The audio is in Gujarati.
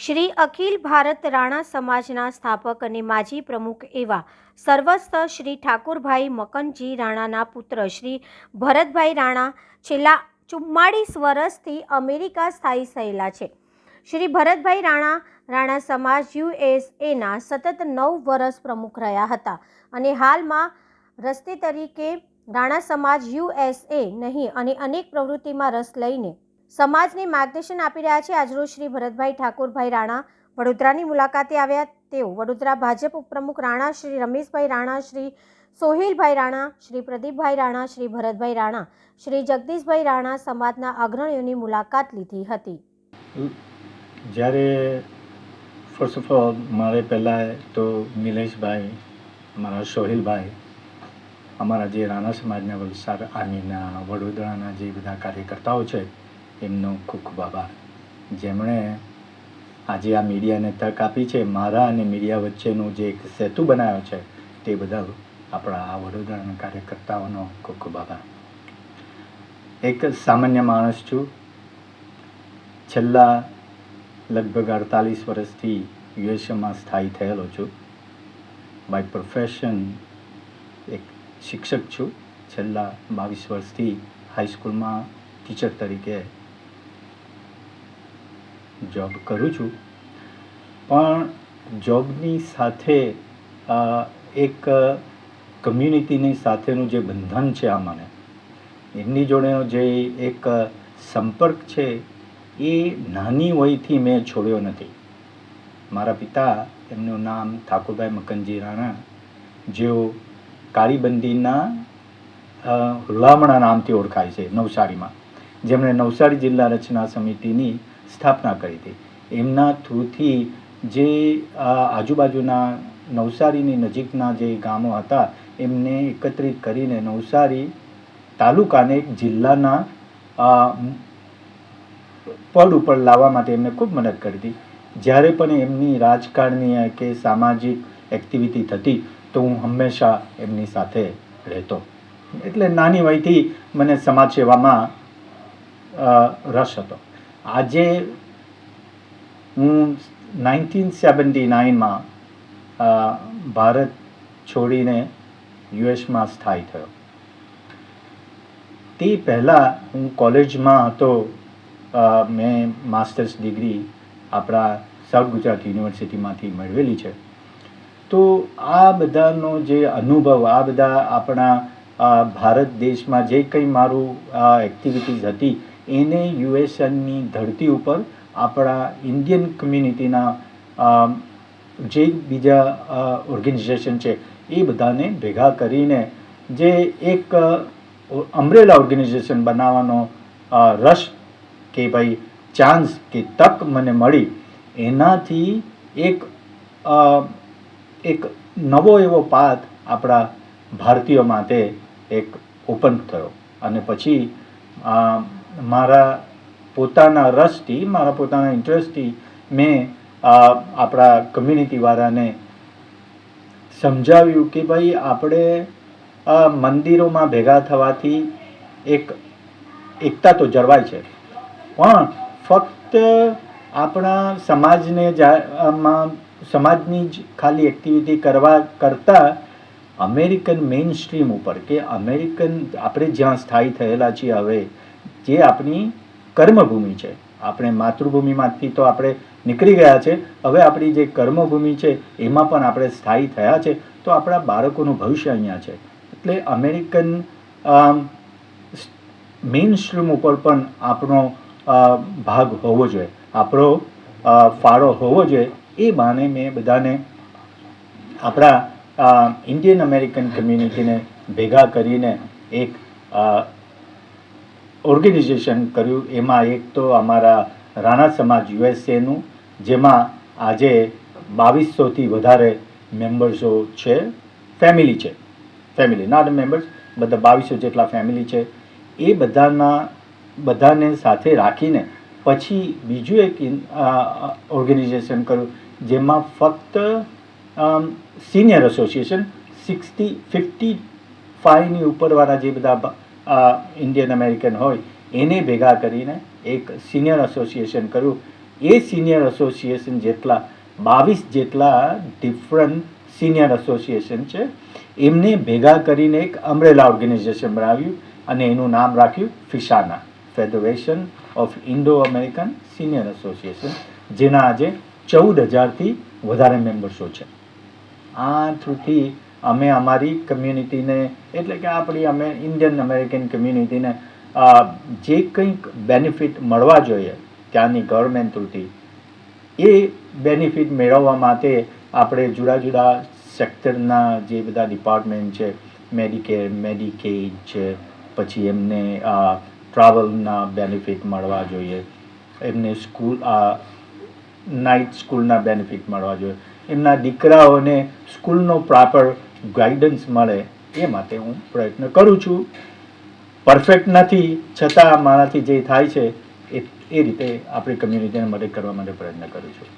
શ્રી અખિલ ભારત રાણા સમાજના સ્થાપક અને માજી પ્રમુખ એવા સર્વસ્થ શ્રી ઠાકુરભાઈ મકનજી રાણાના પુત્ર શ્રી ભરતભાઈ રાણા છેલ્લા 44 વર્ષથી અમેરિકા સ્થાયી થયેલા છે. શ્રી ભરતભાઈ રાણા સમાજ યુએસએના સતત 9 વર્ષ પ્રમુખ રહ્યા હતા અને હાલમાં રસ્તે તરીકે રાણા સમાજ યુએસએ નહીં અને અનેક પ્રવૃત્તિમાં રસ લઈને સમાજને માર્ગદર્શન આપી રહ્યા છે. આજરોજ શ્રી ભરતભાઈ ઠાકુરભાઈ રાણા વડોદરાની મુલાકાતે આવ્યા. તેઓ વડોદરા ભાજપ ઉપપ્રમુખ રાણા શ્રી રમેશભાઈ રાણા, શ્રી સોહેલભાઈ રાણા, શ્રી પ્રદીપભાઈ રાણા, શ્રી ભરતભાઈ રાણા, શ્રી જગદીશભાઈ રાણા સમાજના અગ્રણીઓની મુલાકાત લીધી હતી. જ્યારે ફર્સ્ટ ઓફ ઓલ મારે પહેલાં તો નિલેશભાઈ, અમારા સોહેલભાઈ, અમારા જે રાણા સમાજના વલસાડ આર્મીના વડોદરાના જે બધા કાર્યકર્તાઓ છે એમનો ખૂબ ખૂબ આભાર, જેમણે આજે આ મીડિયાને તક આપી છે. મારા અને મીડિયા વચ્ચેનું જે એક સેતુ બનાવ્યો છે તે બદલ આપણા આ વડોદરાના કાર્યકર્તાઓનો ખૂબ ખૂબ આભાર. એક સામાન્ય માણસ છું. છેલ્લા લગભગ 48 વર્ષથી યુએસએમાં સ્થાયી થયેલો છું. બાય પ્રોફેશન એક શિક્ષક છું. છેલ્લા 22 વર્ષથી હાઈસ્કૂલમાં ટીચર તરીકે જોબ કરું છું. પણ જોબની સાથે એક કમ્યુનિટીની સાથેનું જે બંધન છે, આ મને એમની જોડેનો જે એક સંપર્ક છે એ નાની વયથી મેં છોડ્યો નથી. મારા પિતા, એમનું નામ ઠાકુરભાઈ મકનજી રાણા, જેઓ કાળીબંધીના હુલામણા નામથી ઓળખાય છે નવસારીમાં, જેમણે નવસારી જિલ્લા રચના સમિતિની સ્થાપના કરી હતી. એમના થ્રુથી જે આજુબાજુના નવસારીની નજીકના જે ગામો હતા એમને એકત્રિત કરીને નવસારી તાલુકાને એક જિલ્લાના પદ ઉપર લાવવા માટે એમને ખૂબ મદદ કરી હતી. જ્યારે પણ એમની રાજકારણીય કે સામાજિક એક્ટિવિટી થતી તો હું હંમેશા એમની સાથે રહેતો. એટલે નાની વયથી મને સમાજ સેવામાં રસ હતો. આજે હું 1979માં ભારત છોડીને યુએસમાં સ્થાયી થયો. તે પહેલાં હું કોલેજમાં હતો. મેં માસ્ટર્સ ડિગ્રી આપણા સાઉથ ગુજરાત યુનિવર્સિટીમાંથી મેળવેલી છે. તો આ બધાનો જે અનુભવ, આ બધા આપણા ભારત દેશમાં જે કંઈ મારું એક્ટિવિટીઝ હતી એને યુએસએની ધરતી ઉપર આપણા ઇન્ડિયન કમ્યુનિટીના જે બીજા ઓર્ગેનાઇઝેશન છે એ બધાને ભેગા કરીને જે એક અમ્બ્રેલા ઓર્ગેનાઇઝેશન બનાવવાનો રસ કે ભાઈ ચાન્સ કે તક મને મળી, એનાથી એક નવો એવો પાથ આપણા ભારતીયો માટે એક ઓપન થયો. અને પછી મારા પોતાના રસથી, મારા પોતાના ઇન્ટરેસ્ટથી મેં આપણા કમ્યુનિટીવાળાને સમજાવ્યું કે ભાઈ આપણે મંદિરોમાં ભેગા થવાથી એકતા તો જળવાય છે, પણ ફક્ત આપણા સમાજની જ ખાલી એક્ટિવિટી કરવા કરતાં અમેરિકન મેઇન સ્ટ્રીમ ઉપર કે અમેરિકન આપણે જ્યાં સ્થાયી થયેલા છીએ, હવે જે આપણી કર્મભૂમિ છે, આપણે માતૃભૂમિમાંથી તો આપણે નીકળી ગયા છે, હવે આપણી જે કર્મભૂમિ છે એમાં પણ આપણે સ્થાયી થયા છે. તો આપણા બાળકોનું ભવિષ્ય અહીંયા છે. એટલે અમેરિકન મેઇન સ્ટ્રીમ ઉપર પણ આપણો ભાગ હોવો જોઈએ, આપણો ફાળો હોવો જોઈએ. એ બહાને મેં બધાને આપણા ઇન્ડિયન અમેરિકન કમ્યુનિટીને ભેગા કરીને એક ઓર્ગેનાઇઝેશન કર્યું. એમાં એક તો અમારા રાણા સમાજ યુએસએનું, જેમાં આજે 2200થી વધારે મેમ્બર્સો છે, ફેમિલી છે, ફેમિલી નોટ મેમ્બર્સ, બધા 2200 જેટલા ફેમિલી છે. એ બધાને સાથે રાખીને પછી બીજું એક ઓર્ગેનાઇઝેશન કર્યું, જેમાં ફક્ત સિનિયર એસોસિએશન 55ની ઉપરવાળા જે બધા ઇન્ડિયન અમેરિકન હોય એને ભેગા કરીને એક સિનિયર એસોસિએશન કર્યું. એ સિનિયર એસોસિએશન જેટલા 22 જેટલા ડિફરન્ટ સિનિયર એસોસિએશન છે એમને ભેગા કરીને એક અમ્બ્રેલા ઓર્ગેનાઇઝેશન બનાવ્યું અને એનું નામ રાખ્યું ફિશાના, federation of Indo American senior association, જેના આજે 14,000થી વધારે મેમ્બર્સો છે. આ થ્રુથી અમે અમારી કમ્યુનિટીને એટલે કે આપણી અમે ઇન્ડિયન અમેરિકન કમ્યુનિટીને જે કંઈક બેનિફિટ મળવા જોઈએ ત્યાંની ગવર્મેન્ટ થ્રુથી એ બેનિફિટ મેળવવા માટે આપણે જુદા જુદા સેક્ટરના જે બધા ડિપાર્ટમેન્ટ છે, મેડિકેર, મેડિકેડ છે, પછી એમને ટ્રાવેલના બેનિફિટ મળવા જોઈએ, એમને નાઇટ સ્કૂલના બેનિફિટ મળવા જોઈએ, એમના દીકરાઓને સ્કૂલનો પ્રોપર ગાઈડન્સ મળે એ માટે હું પ્રયત્ન કરું છું. પરફેક્ટ નથી, છતાં મારાથી જે થાય છે એ રીતે આપણી કમ્યુનિટીને મદદ કરવા માટે પ્રયત્ન કરું છું.